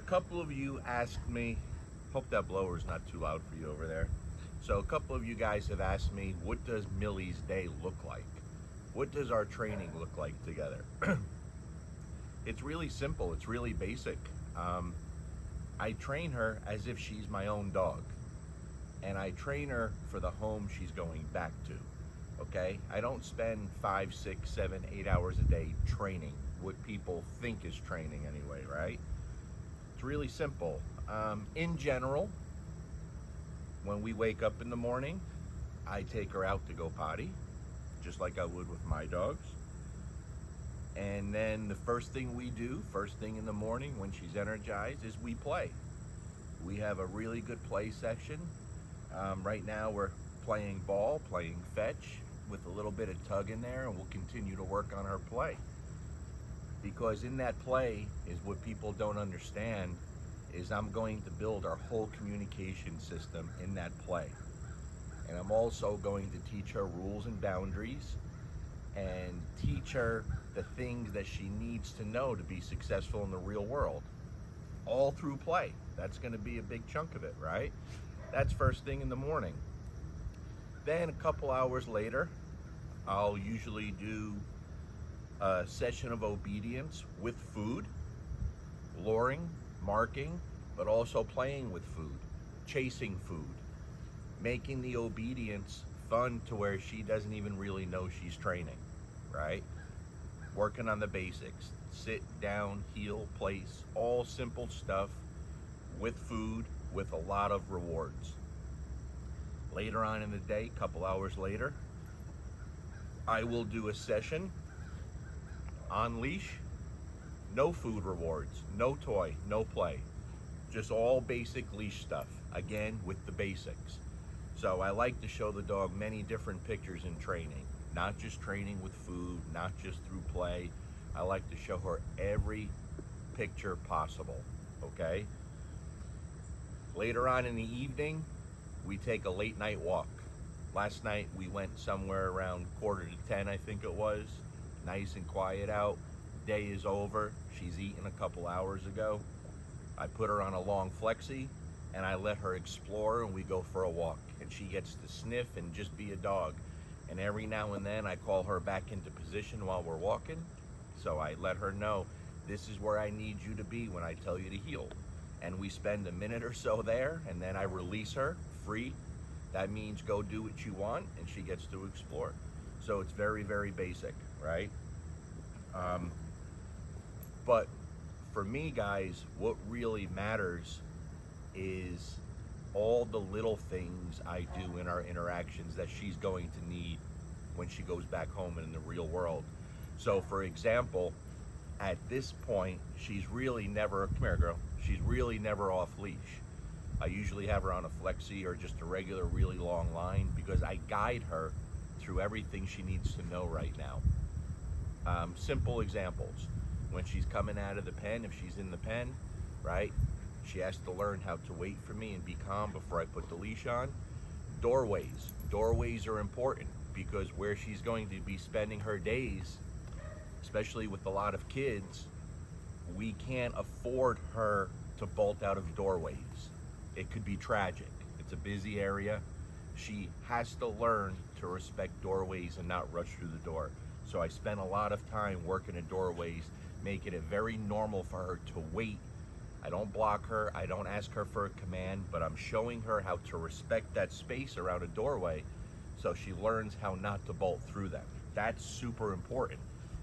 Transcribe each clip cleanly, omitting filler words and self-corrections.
couple of you asked me, hope that blower is not too loud for you over there. So a couple of you guys have asked me, what does Millie's day look like? What does our training look like together? It's really simple, it's really basic. I train her as if she's my own dog. And I train her for the home she's going back to, okay? I don't spend 5, 6, 7, 8 hours a day training, what people think is training anyway, right? It's really simple. In general, when we wake up in the morning, I take her out to go potty, just like I would with my dogs. And then the first thing we do, first thing in the morning when she's energized, is we play. We have a really good play section. Right now we're playing ball, playing fetch, with a little bit of tug in there, and we'll continue to work on our play. Because in that play is what people don't understand, is I'm going to build our whole communication system in that play. And I'm also going to teach her rules and boundaries and teach her the things that she needs to know to be successful in the real world. All through play. That's going to be a big chunk of it, right? That's first thing in the morning. Then a couple hours later, I'll usually do a session of obedience with food, luring, marking, but also playing with food, chasing food, making the obedience fun to where she doesn't even really know she's training, right? Working on the basics, sit, down, heel, place, all simple stuff with food, with a lot of rewards. Later on in the day, a couple hours later, I will do a session on leash, no food rewards, no toy, no play, just all basic leash stuff, again with the basics. So I like to show the dog many different pictures in training, not just training with food, not just through play. I like to show her every picture possible, okay? Later on in the evening, we take a late night walk. Last night we went somewhere around 9:45, I think it was. Nice and quiet out. Day is over. She's eaten a couple hours ago. I put her on a long flexi and I let her explore, and we go for a walk. And she gets to sniff and just be a dog. And every now and then I call her back into position while we're walking. So I let her know, this is where I need you to be when I tell you to heel. And we spend a minute or so there, and then I release her free. That means go do what you want, and she gets to explore. So it's very, very basic, right? But for me, guys, what really matters is all the little things I do in our interactions that she's going to need when she goes back home and in the real world. So for example, at this point, she's really never, come here girl, she's really never off leash. I usually have her on a flexi or just a regular really long line because I guide her through everything she needs to know right now. Simple examples. When she's coming out of the pen, if she's in the pen, right, she has to learn how to wait for me and be calm before I put the leash on. Doorways. Doorways are important because where she's going to be spending her days, especially with a lot of kids, we can't afford her to bolt out of doorways. It could be tragic. It's a busy area. She has to learn to respect doorways and not rush through the door. So I spend a lot of time working in doorways, making it very normal for her to wait. I don't block her, I don't ask her for a command, but I'm showing her how to respect that space around a doorway so she learns how not to bolt through them. That's super important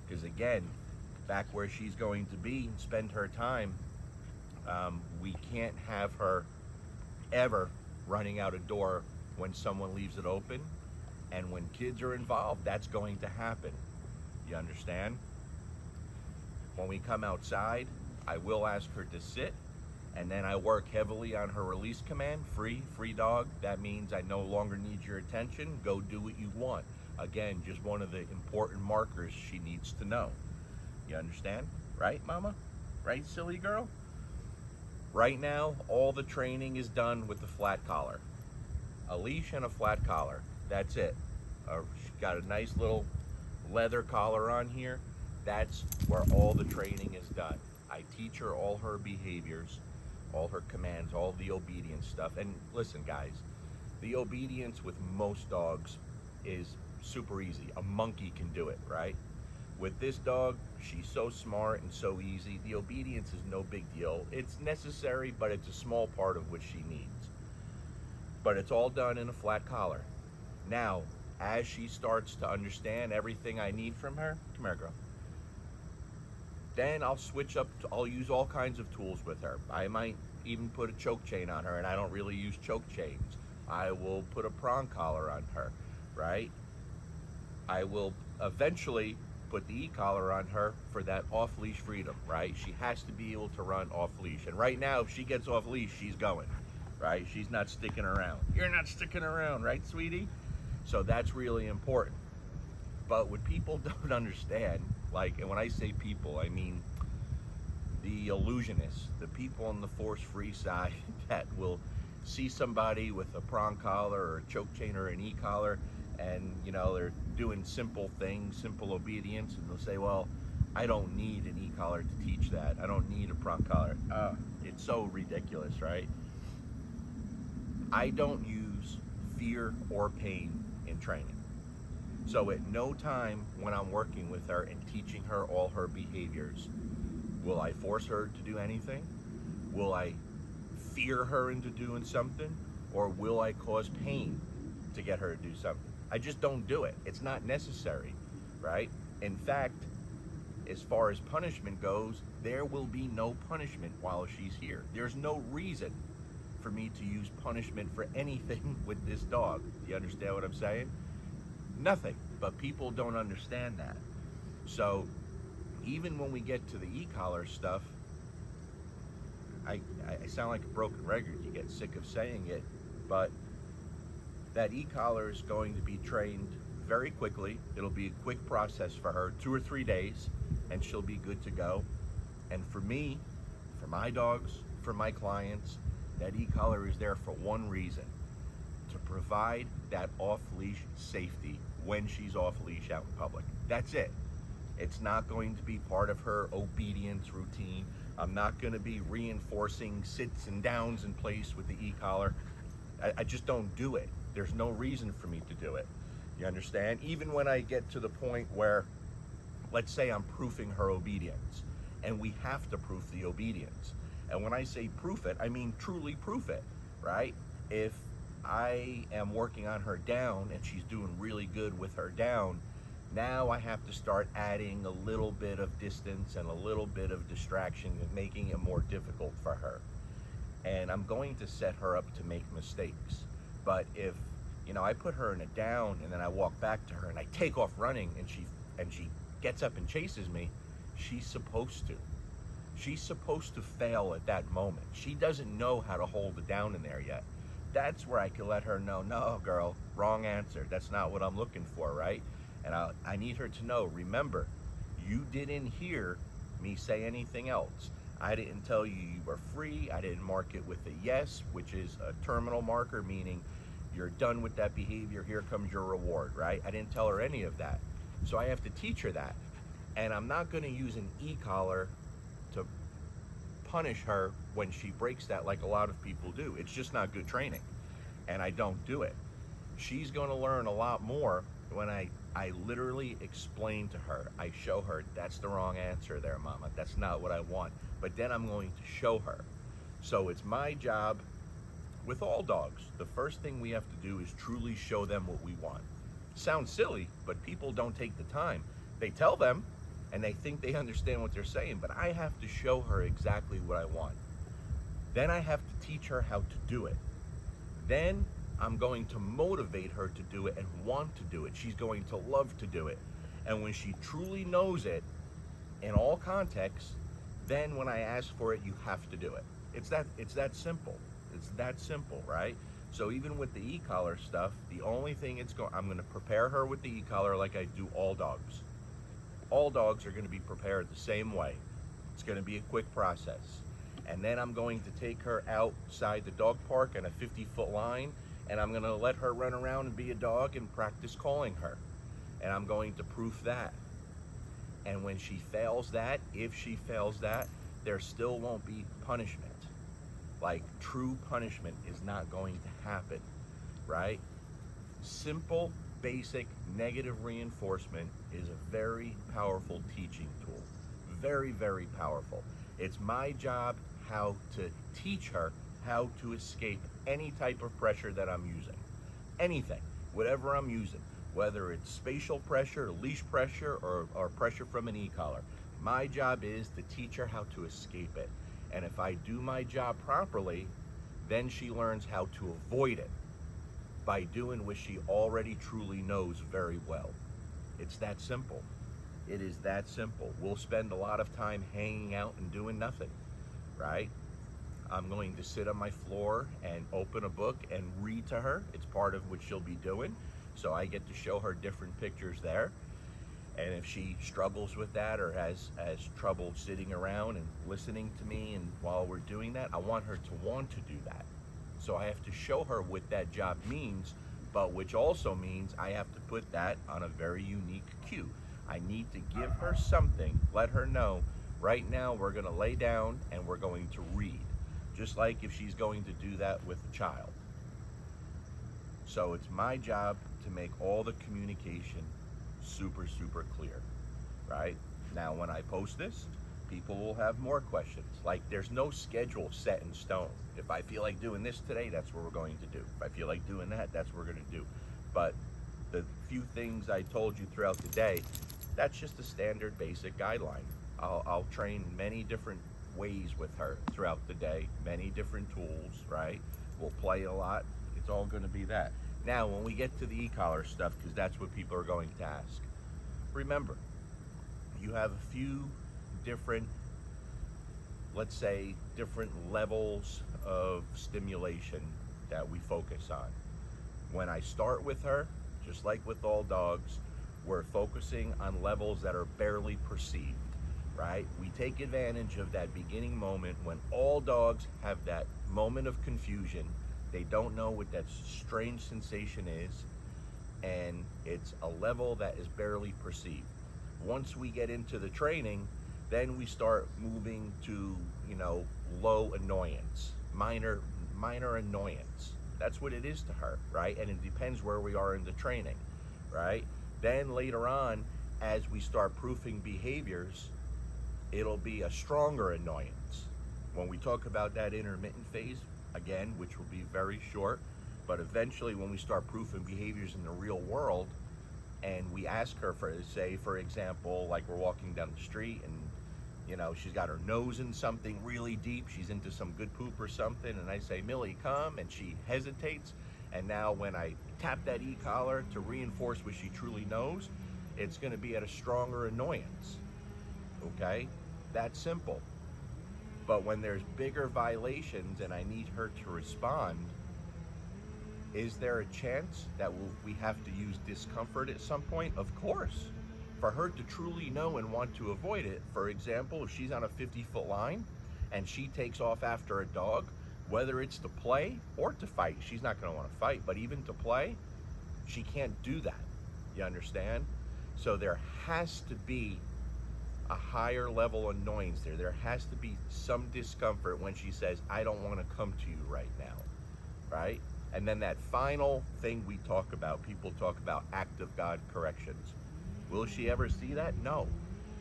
because again, back where she's going to be and spend her time, we can't have her ever running out a door when someone leaves it open, and when kids are involved, that's going to happen. You understand? When we come outside, I will ask her to sit, and then I work heavily on her release command, free dog. That means I no longer need your attention, go do what you want. Again, just one of the important markers she needs to know. You understand? Right, mama? Right, silly girl? Right now, all the training is done with the flat collar. A leash and a flat collar, that's it. She's got a nice little leather collar on here. That's where all the training is done. I teach her all her behaviors. all her commands, all the obedience stuff. And listen, guys, the obedience with most dogs is super easy. A monkey can do it, right? With this dog, she's so smart and so easy. The obedience is no big deal. It's necessary, but it's a small part of what she needs. But it's all done in a flat collar. Now, as she starts to understand everything I need from her, come here, girl. Then I'll switch up, I'll use all kinds of tools with her. I might even put a choke chain on her, and I don't really use choke chains. I will put a prong collar on her, right? I will eventually put the e-collar on her for that off-leash freedom, right? She has to be able to run off-leash. And right now, if she gets off-leash, she's going, right? She's not sticking around. You're not sticking around, right, sweetie? So that's really important. But what people don't understand, like, and when I say people, I mean the illusionists, the people on the force-free side that will see somebody with a prong collar or a choke chain or an e-collar, and you know they're doing simple things, simple obedience, and they'll say, well, I don't need an e-collar to teach that. I don't need a prong collar. It's so ridiculous, right? I don't use fear or pain in training. So at no time when I'm working with her and teaching her all her behaviors, will I force her to do anything? Will I fear her into doing something? Or will I cause pain to get her to do something? I just don't do it. It's not necessary, right? In fact, as far as punishment goes, there will be no punishment while she's here. There's no reason for me to use punishment for anything with this dog. Do you understand what I'm saying? Nothing. But people don't understand that. So even when we get to the e-collar stuff, I sound like a broken record. You get sick of saying it, but that e-collar is going to be trained very quickly. It'll be a quick process for her, 2 or 3 days, and she'll be good to go. And for me, for my dogs, for my clients, that e-collar is there for one reason: to provide that off-leash safety when she's off-leash out in public. That's it. It's not going to be part of her obedience routine. I'm not going to be reinforcing sits and downs in place with the e-collar. I just don't do it. There's no reason for me to do it. You understand? Even when I get to the point where, let's say I'm proofing her obedience, and we have to proof the obedience. And when I say proof it, I mean truly proof it, right? If I am working on her down and she's doing really good with her down, now I have to start adding a little bit of distance and a little bit of distraction and making it more difficult for her. And I'm going to set her up to make mistakes. But if, you know, I put her in a down and then I walk back to her and I take off running and she gets up and chases me, she's supposed to. She's supposed to fail at that moment. She doesn't know how to hold it down in there yet. That's where I can let her know, no, girl, wrong answer. That's not what I'm looking for, right? And I need her to know, remember, you didn't hear me say anything else. I didn't tell you you were free. I didn't mark it with a yes, which is a terminal marker, meaning you're done with that behavior. Here comes your reward, right? I didn't tell her any of that. So I have to teach her that. And I'm not going to use an e-collar to punish her when she breaks that like a lot of people do. It's just not good training. And I don't do it. She's going to learn a lot more when I literally explain to her. I show her, that's the wrong answer there, Mama. That's not what I want. But then I'm going to show her. So it's my job with all dogs. The first thing we have to do is truly show them what we want. Sounds silly, but people don't take the time. They tell them, and they think they understand what they're saying, but I have to show her exactly what I want. Then I have to teach her how to do it. Then I'm going to motivate her to do it and want to do it. She's going to love to do it. And when she truly knows it in all contexts, then when I ask for it, you have to do it. It's that simple. It's that simple, right? So even with the e-collar stuff, the only thing I'm going to prepare her with the e-collar like I do all dogs. All dogs are going to be prepared the same way. It's going to be a quick process. And then I'm going to take her outside the dog park on a 50-foot line, and I'm going to let her run around and be a dog and practice calling her. And I'm going to proof that. And when she fails that, if she fails that, there still won't be punishment. Like, true punishment is not going to happen, right? Simple, basic, negative reinforcement is a very powerful teaching tool. Very, very powerful. It's my job how to teach her how to escape any type of pressure that I'm using. Anything, whatever I'm using, whether it's spatial pressure, leash pressure, or pressure from an e-collar. My job is to teach her how to escape it. And if I do my job properly, then she learns how to avoid it by doing what she already truly knows very well. It's that simple. It is that simple. We'll spend a lot of time hanging out and doing nothing, right? I'm going to sit on my floor and open a book and read to her. It's part of what she'll be doing. So I get to show her different pictures there. And if she struggles with that or has trouble sitting around and listening to me and while we're doing that, I want her to want to do that. So I have to show her what that job means, but which also means I have to put that on a very unique cue. I need to give her something, let her know, right now we're gonna lay down and we're going to read. Just like if she's going to do that with a child. So it's my job to make all the communication super, super clear, right? Now, when I post this, people will have more questions. Like, there's no schedule set in stone. If I feel like doing this today, that's what we're going to do. If I feel like doing that, that's what we're going to do. But the few things I told you throughout the day, that's just a standard basic guideline. I'll train many different ways with her throughout the day, many different tools, right? We'll play a lot. It's all going to be that. Now, when we get to the e-collar stuff, because that's what people are going to ask, remember, you have a few different, let's say, different levels of stimulation that we focus on. When I start with her, just like with all dogs, we're focusing on levels that are barely perceived, right? We take advantage of that beginning moment when all dogs have that moment of confusion. They don't know what that strange sensation is, and it's a level that is barely perceived. Once we get into the training, then we start moving to, low annoyance, minor annoyance. That's what it is to her, right? And it depends where we are in the training, right? Then later on, as we start proofing behaviors, it'll be a stronger annoyance. When we talk about that intermittent phase, again, which will be very short, but eventually when we start proofing behaviors in the real world, and we ask her for example, like we're walking down the street and she's got her nose in something really deep, she's into some good poop or something, and I say, Millie, come, and she hesitates, and now when I tap that e-collar to reinforce what she truly knows, it's going to be at a stronger annoyance, okay? That's simple. But when there's bigger violations and I need her to respond, is there a chance that we have to use discomfort at some point? Of course. For her to truly know and want to avoid it, for example, if she's on a 50-foot line and she takes off after a dog, whether it's to play or to fight, she's not going to want to fight, but even to play, she can't do that. You understand? So there has to be a higher level annoyance there. There has to be some discomfort when she says, I don't want to come to you right now, right? And then that final thing we talk about, people talk about act of God corrections. Will she ever see that? No.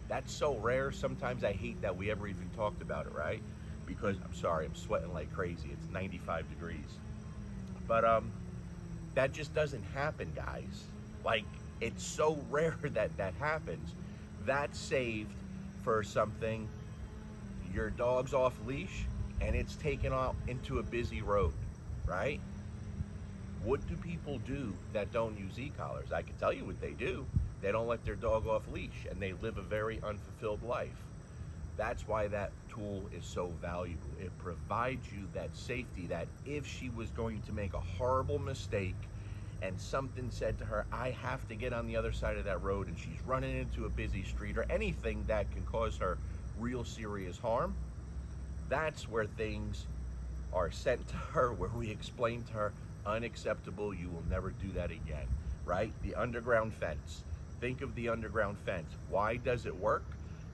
That's so rare. Sometimes I hate that we ever even talked about it, right? Because, I'm sorry, I'm sweating like crazy. It's 95 degrees. But that just doesn't happen, guys. Like, it's so rare that that happens. That's saved for something, your dog's off leash and it's taken out into a busy road, right? What do people do that don't use e-collars? I can tell you what they do. They don't let their dog off leash and they live a very unfulfilled life. That's why that tool is so valuable. It provides you that safety that if she was going to make a horrible mistake and something said to her, I have to get on the other side of that road, and she's running into a busy street or anything that can cause her real serious harm, that's where things are sent to her, where we explain to her, unacceptable, you will never do that again, right? The underground fence. Think of the underground fence. Why does it work?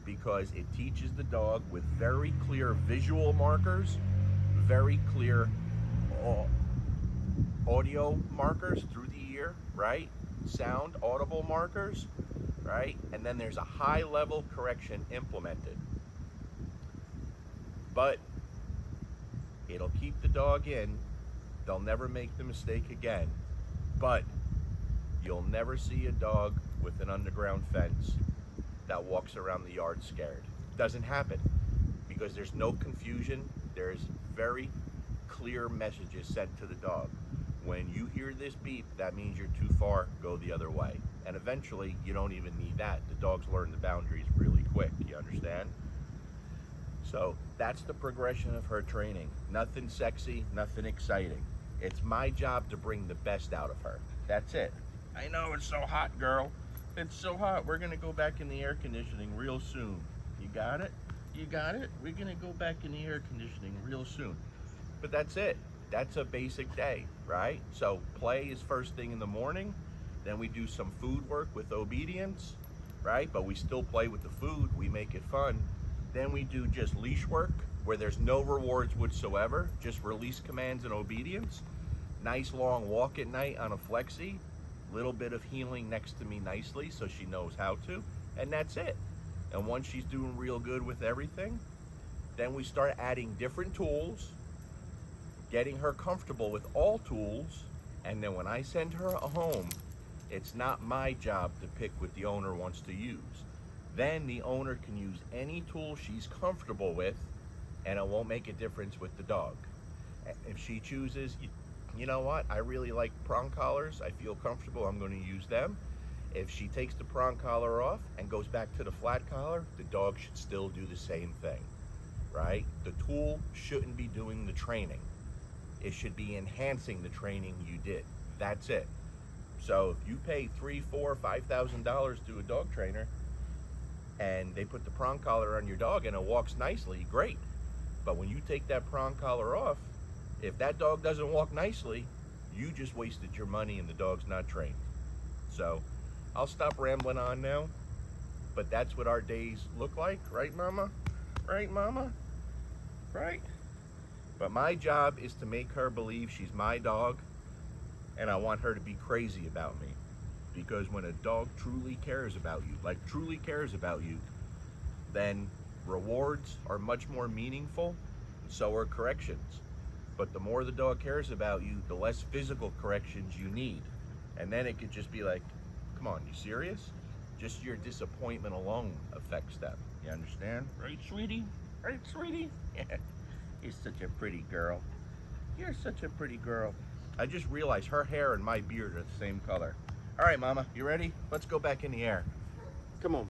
Because it teaches the dog with very clear visual markers, very clear audio markers through the ear, right? Sound, audible markers, right? And then there's a high level correction implemented. But it'll keep the dog in. They'll never make the mistake again. But you'll never see a dog with an underground fence that walks around the yard scared. Doesn't happen because there's no confusion. There's very clear messages sent to the dog. When you hear this beep, that means you're too far, go the other way. And eventually, you don't even need that. The dogs learn the boundaries really quick, you understand? So that's the progression of her training. Nothing sexy, nothing exciting. It's my job to bring the best out of her. That's it. I know it's so hot, girl. It's so hot. We're gonna go back in the air conditioning real soon. You got it? You got it? We're gonna go back in the air conditioning real soon. But that's it. That's a basic day, right? So play is first thing in the morning. Then we do some food work with obedience, right? But we still play with the food. We make it fun. Then we do just leash work where there's no rewards whatsoever, just release commands and obedience. Nice long walk at night on a flexi. Little bit of healing next to me nicely so she knows how to. And that's it. And once she's doing real good with everything, then we start adding different tools, getting her comfortable with all tools, and then when I send her home, it's not my job to pick what the owner wants to use. Then the owner can use any tool she's comfortable with, and it won't make a difference with the dog. If she chooses, you know what, I really like prong collars, I feel comfortable, I'm going to use them. If she takes the prong collar off and goes back to the flat collar, the dog should still do the same thing, right? The tool shouldn't be doing the training. It should be enhancing the training you did. That's it. So if you pay $3,000, $4,000, $5,000 to a dog trainer and they put the prong collar on your dog and it walks nicely, great. But when you take that prong collar off, if that dog doesn't walk nicely, you just wasted your money and the dog's not trained. So I'll stop rambling on now, but that's what our days look like, right, Mama? Right, Mama? Right? But my job is to make her believe she's my dog, and I want her to be crazy about me. Because when a dog truly cares about you, like truly cares about you, then rewards are much more meaningful, and so are corrections. But the more the dog cares about you, the less physical corrections you need. And then it could just be like, come on, you serious? Just your disappointment alone affects them. You understand? Right, sweetie? Right, sweetie? Yeah. You're such a pretty girl. You're such a pretty girl. I just realized her hair and my beard are the same color. All right, Mama, you ready? Let's go back in the air. Come on.